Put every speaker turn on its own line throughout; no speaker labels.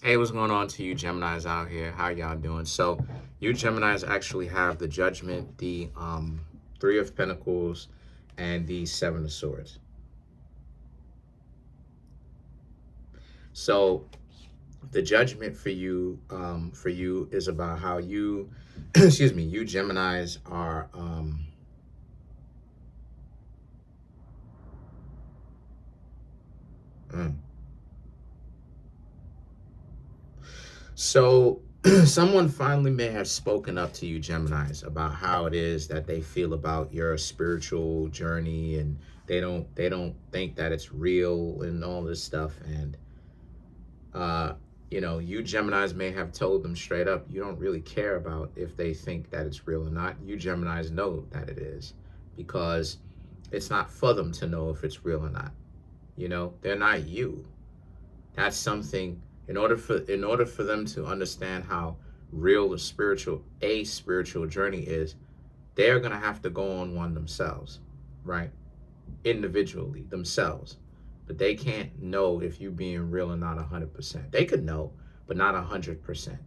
Hey, what's going on to you Geminis out here? How y'all doing? So, you Geminis actually have the Judgment, the Three of Pentacles, and the Seven of Swords. So, the Judgment for you is about how you, excuse me, you Geminis are. Mm. So someone finally may have spoken up to you Geminis about how it is that they feel about your spiritual journey, and they don't think that it's real and all this stuff. And uh you Geminis may have told them straight up you don't really care about if they think that it's real or not. You Geminis know that it is, because it's not for them to know if it's real or not. They're not you. That's something, in order for them to understand how real a spiritual journey is, they're gonna have to go on one themselves, right? Individually, themselves. But they can't know if you being real or not 100%. They could know, but not 100%,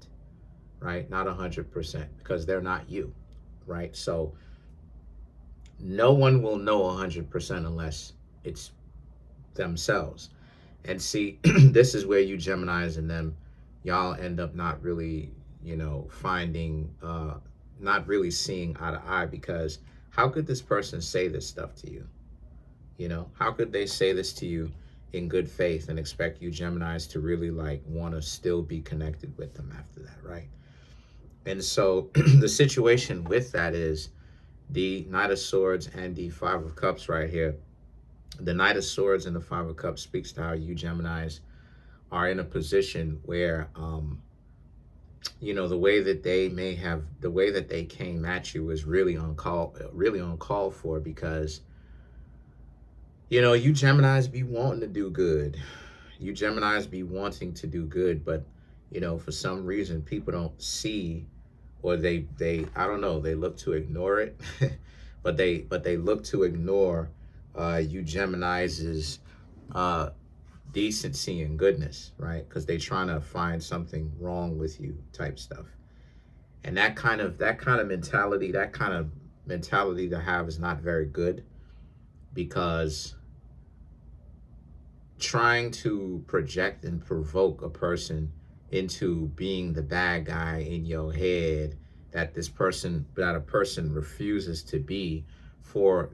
right? Not 100%, because they're not you, right? So no one will know 100% unless it's themselves. And see, this is where you Geminis and them, y'all end up not really, finding, not really seeing eye to eye, because how could this person say this stuff to you? How could they say this to you in good faith and expect you Geminis to really like want to still be connected with them after that, right? And so the situation with that is the Knight of Swords and the Five of Cups right here. The Knight of Swords and the Five of Cups speaks to how you Geminis are in a position where the way that they came at you is really uncalled for, because you Geminis be wanting to do good. You Geminis be wanting to do good, but for some reason people don't see, or they I don't know, they look to ignore it. but they look to ignore you Geminis's uh decency and goodness, right? Because they trying to find something wrong with you type stuff. And that kind of mentality to have is not very good, because trying to project and provoke a person into being the bad guy in your head that a person refuses to be for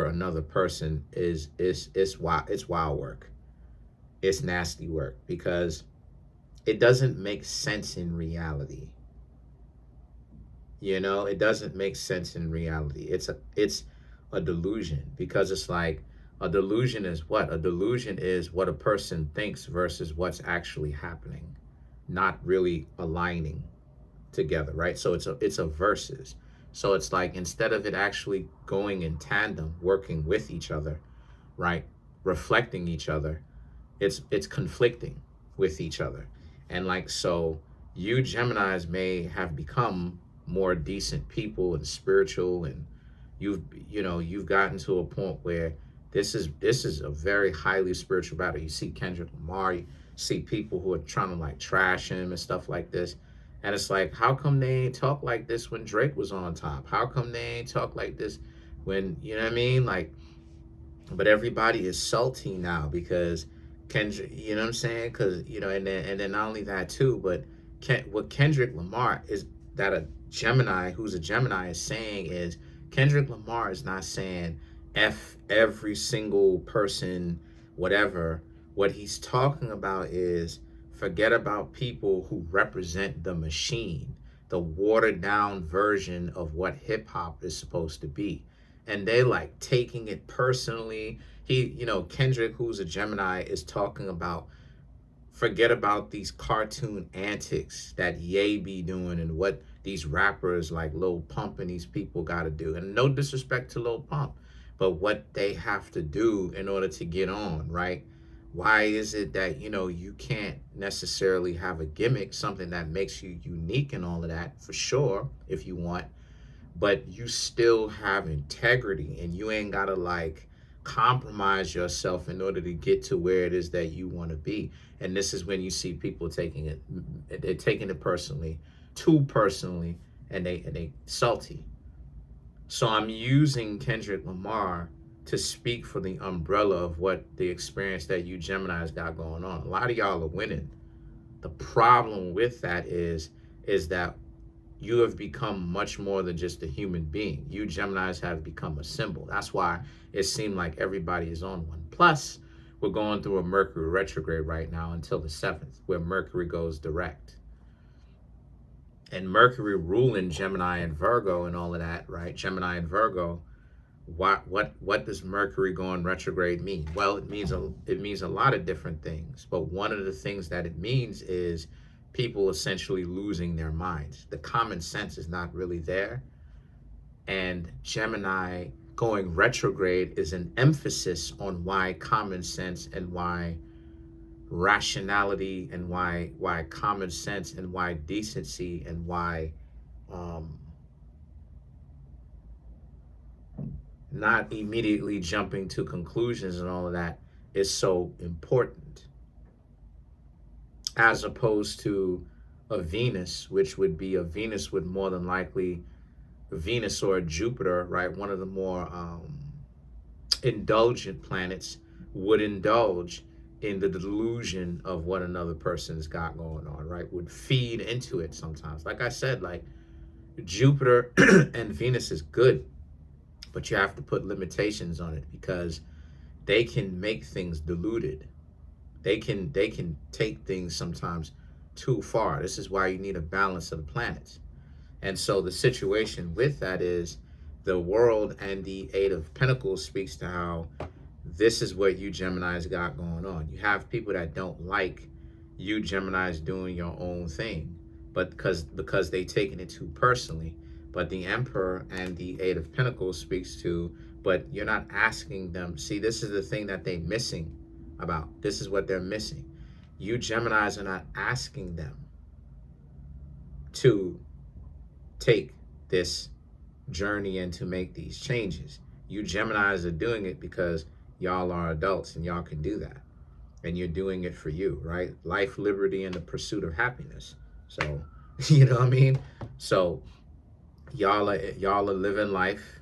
another person it's wild work. It's nasty work, because it doesn't make sense in reality. It doesn't make sense in reality. It's a delusion, because it's like, a delusion is what? A delusion is what a person thinks versus what's actually happening, not really aligning together, right? So it's a versus. So it's like, instead of it actually going in tandem, working with each other, right? Reflecting each other, it's conflicting with each other. And like, so you Geminis may have become more decent people and spiritual, and you've gotten to a point where this is a very highly spiritual battle. You see Kendrick Lamar, you see people who are trying to like trash him and stuff like this. And it's like, how come they ain't talk like this when Drake was on top? How come they ain't talk like this when, you know what I mean? Like, but everybody is salty now because Kendrick, you know what I'm saying? Because and then not only that too, but what Kendrick Lamar is, that a Gemini who's a Gemini is saying is, Kendrick Lamar is not saying f every single person, whatever. What he's talking about is, forget about people who represent the machine, the watered down version of what hip hop is supposed to be, and they like taking it personally. Kendrick, who's a Gemini, is talking about, forget about these cartoon antics that Ye be doing and what these rappers like Lil Pump and these people got to do. And no disrespect to Lil Pump, but what they have to do in order to get on, right? Why is it that, you can't necessarily have a gimmick, something that makes you unique and all of that, for sure, if you want, but you still have integrity, and you ain't gotta like compromise yourself in order to get to where it is that you want to be. And this is when you see people they're taking it personally, too personally, and they salty. So I'm using Kendrick Lamar to speak for the umbrella of what the experience that you Geminis got going on. A lot of y'all are winning. The problem with that is that you have become much more than just a human being. You Geminis have become a symbol. That's why it seemed like everybody is on one. Plus, we're going through a Mercury retrograde right now until the 7th, where Mercury goes direct. And Mercury ruling Gemini and Virgo and all of that, right? Gemini and Virgo. What does Mercury going retrograde mean? Well, it means a lot of different things. But one of the things that it means is people essentially losing their minds. The common sense is not really there. And Gemini going retrograde is an emphasis on why common sense and why rationality and why common sense and why decency and why not immediately jumping to conclusions and all of that is so important, as opposed to a Venus, which would be a Venus would more than likely, Venus or Jupiter, right? One of the more indulgent planets would indulge in the delusion of what another person's got going on, right? Would feed into it sometimes. Like I said, like Jupiter and Venus is good, but you have to put limitations on it because they can make things diluted. They can take things sometimes too far. This is why you need a balance of the planets. And so the situation with that is the world and the Eight of Pentacles speaks to how this is what you Geminis got going on. You have people that don't like you Geminis doing your own thing, but because they taking it too personally. But the Emperor and the Eight of Pentacles speaks to, but you're not asking them. See, this is the thing that they're missing about. This is what they're missing. You Geminis are not asking them to take this journey and to make these changes. You Geminis are doing it because y'all are adults and y'all can do that. And you're doing it for you, right? Life, liberty, and the pursuit of happiness. So, you know what I mean? So y'all are living life,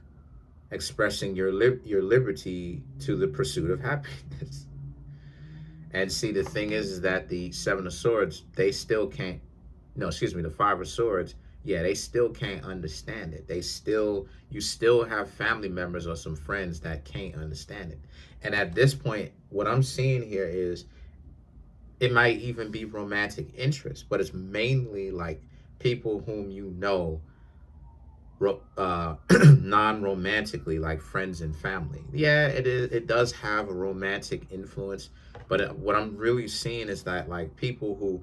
expressing your liberty to the pursuit of happiness. And see, the thing is that the Seven of Swords, they still can't, no, excuse me, the Five of Swords, yeah, they still can't understand it. You still have family members or some friends that can't understand it. And at this point, what I'm seeing here is it might even be romantic interest, but it's mainly like people whom you know non-romantically, like friends and family. Yeah, it does have a romantic influence, but what I'm really seeing is that like people who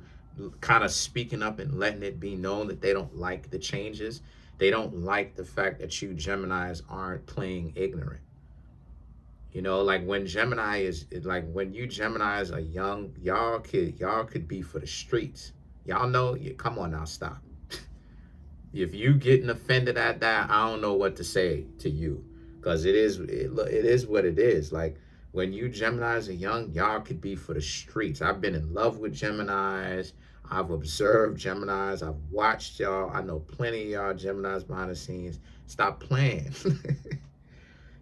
kind of speaking up and letting it be known that they don't like the changes. They don't like the fact that you Geminis aren't playing ignorant. You know, like when Gemini is like when you Geminis are young, y'all could be for the streets. Y'all know, come on now, stop. If you getting offended at that, I don't know what to say to you, because it is what it is. Like when you Geminis are young, y'all could be for the streets. I've been in love with Geminis. I've observed Geminis. I've watched y'all. I know plenty of y'all Geminis behind the scenes. Stop playing.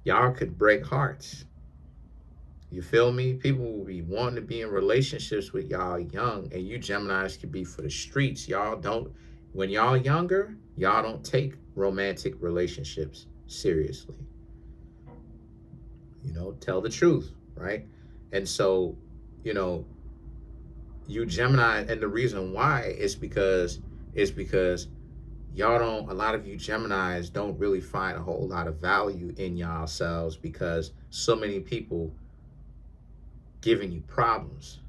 Y'all could break hearts. You feel me? People will be wanting to be in relationships with y'all young, and you Geminis could be for the streets. Y'all don't, when y'all younger, y'all don't take romantic relationships seriously. You know, tell the truth, right? And so, you know, you Gemini, and the reason why is because y'all don't, a lot of you Geminis don't really find a whole lot of value in yourselves because so many people giving you problems.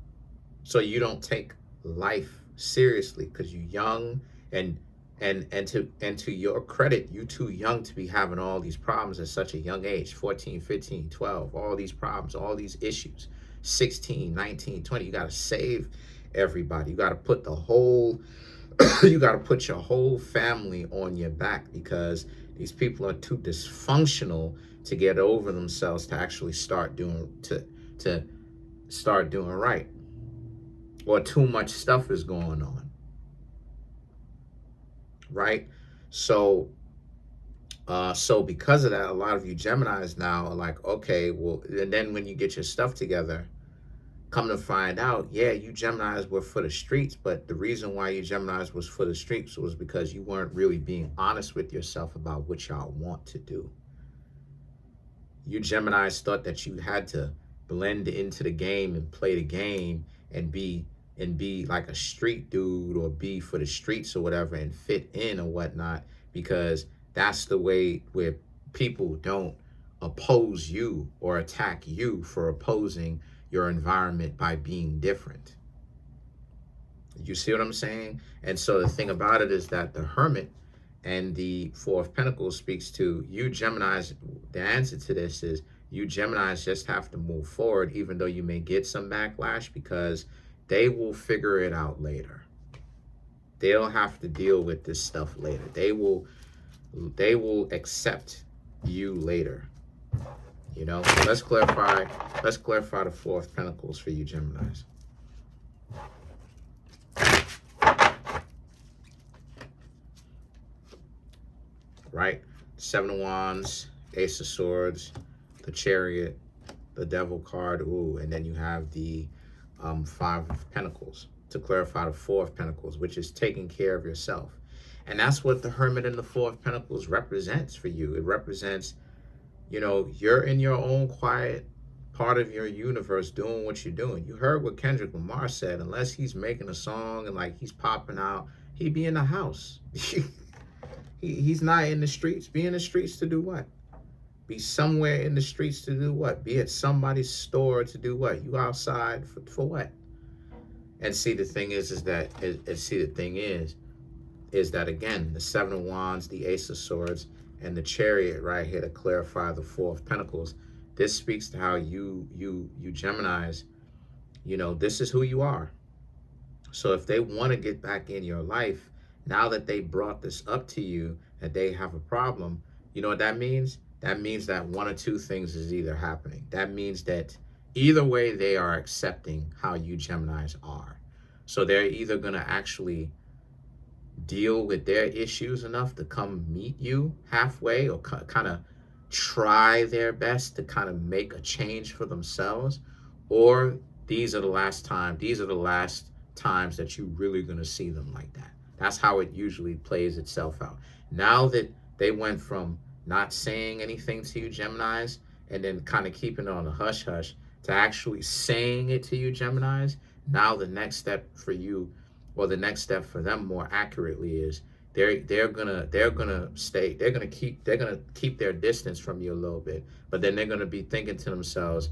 So you don't take life seriously because you're young, and to your credit, you too young to be having all these problems at such a young age, 14, 15, 12, all these problems, all these issues, 16, 19, 20, you got to save everybody. You got to put the whole, you got to put your whole family on your back because these people are too dysfunctional to get over themselves to actually start doing to start doing right, or too much stuff is going on, right? So so because of that, a lot of you Geminis now are like, okay, well, and then when you get your stuff together, come to find out, yeah, you Geminis were for the streets, but the reason why you Geminis was for the streets was because you weren't really being honest with yourself about what y'all want to do. You Geminis thought that you had to blend into the game and play the game and be like a street dude, or be for the streets or whatever, and fit in or whatnot, because that's the way where people don't oppose you or attack you for opposing your environment by being different. You see what I'm saying? And so the thing about it is that the Hermit and the Four of Pentacles speaks to you Geminis. The answer to this is you Geminis just have to move forward, even though you may get some backlash, because they will figure it out later. They'll have to deal with this stuff later. They will accept you later. You know, let's clarify the Four of Pentacles for you Geminis. Right? Seven of Wands, Ace of Swords, the Chariot, the Devil card, ooh, and then you have the Five of Pentacles to clarify the Four of Pentacles, which is taking care of yourself. And that's what the Hermit and the Four of Pentacles represents for you. It represents, you know, you're in your own quiet part of your universe doing what you're doing. You heard what Kendrick Lamar said, unless he's making a song and like he's popping out, he'd be in the house. He's not in the streets. Be in the streets to do what? Be somewhere in the streets to do what? Be at somebody's store to do what? You outside for what? And see, the thing is that again, the Seven of Wands, the Ace of Swords, and the Chariot right here to clarify the Four of Pentacles. This speaks to how you Geminis, you know, this is who you are. So if they want to get back in your life, now that they brought this up to you, that they have a problem, you know what that means? That means that one or two things is either happening. That means that either way, they are accepting how you Geminis are. So they're either going to actually deal with their issues enough to come meet you halfway, or kind of try their best to kind of make a change for themselves, or these are the last times that you're really going to see them like that. That's how it usually plays itself out. Now that they went from not saying anything to you Geminis, and then kind of keeping it on a hush hush, to actually saying it to you Geminis, now the next step for you, or the next step for them more accurately, is they're gonna keep their distance from you a little bit, but then they're gonna be thinking to themselves,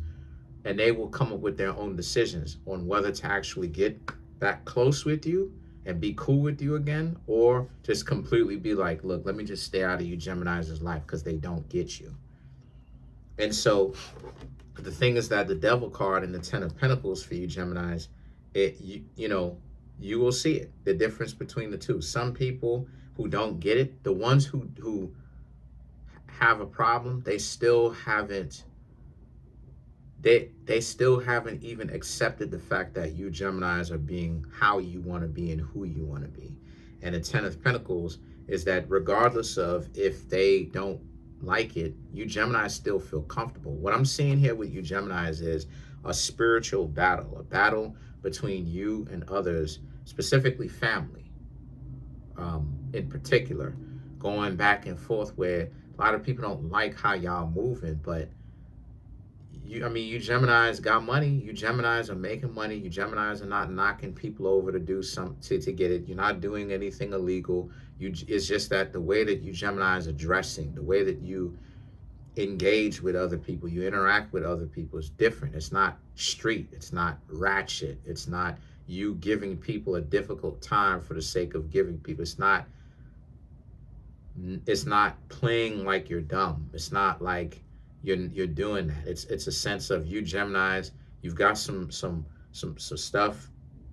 and they will come up with their own decisions on whether to actually get back close with you and be cool with you again, or just completely be like, look, let me just stay out of you Geminis' life, because they don't get you. And so the thing is that the Devil card and the Ten of Pentacles for you Geminis, you know, you will see it, the difference between the two. Some people who don't get it, the ones who have a problem, they still haven't even accepted the fact that you Geminis are being how you want to be and who you want to be. And the Ten of Pentacles is that regardless of if they don't like it, you Geminis still feel comfortable. What I'm seeing here with you Geminis is a spiritual battle, a battle between you and others, specifically family, in particular, going back and forth, where a lot of people don't like how y'all moving, but you Geminis got money. You Geminis are making money. You Geminis are not knocking people over to do something to get it. You're not doing anything illegal. It's just that the way that you Geminis are dressing, the way that you engage with other people, you interact with other people, is different. It's not street. It's not ratchet. It's not you giving people a difficult time for the sake of giving people. It's not playing like you're dumb. It's not like you're doing that. It's a sense of you Geminis, you've got some stuff,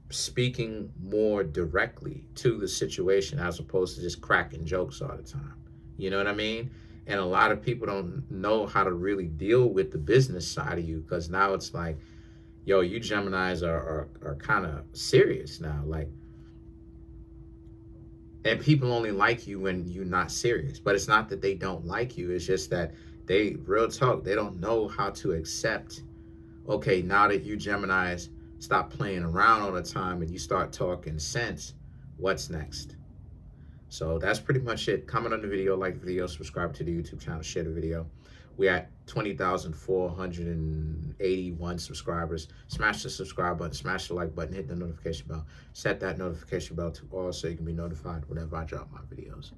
speaking more directly to the situation as opposed to just cracking jokes all the time. You know what I mean? And a lot of people don't know how to really deal with the business side of you, because now it's like, yo, you Geminis are kind of serious now. Like, and people only like you when you're not serious. But it's not that they don't like you. It's just that they, real talk, they don't know how to accept, okay, now that you Geminis stop playing around all the time and you start talking sense, what's next? So that's pretty much it. Comment on the video, like the video, subscribe to the YouTube channel, share the video. We're at 20,481 subscribers. Smash the subscribe button, smash the like button, hit the notification bell. Set that notification bell to all so you can be notified whenever I drop my videos.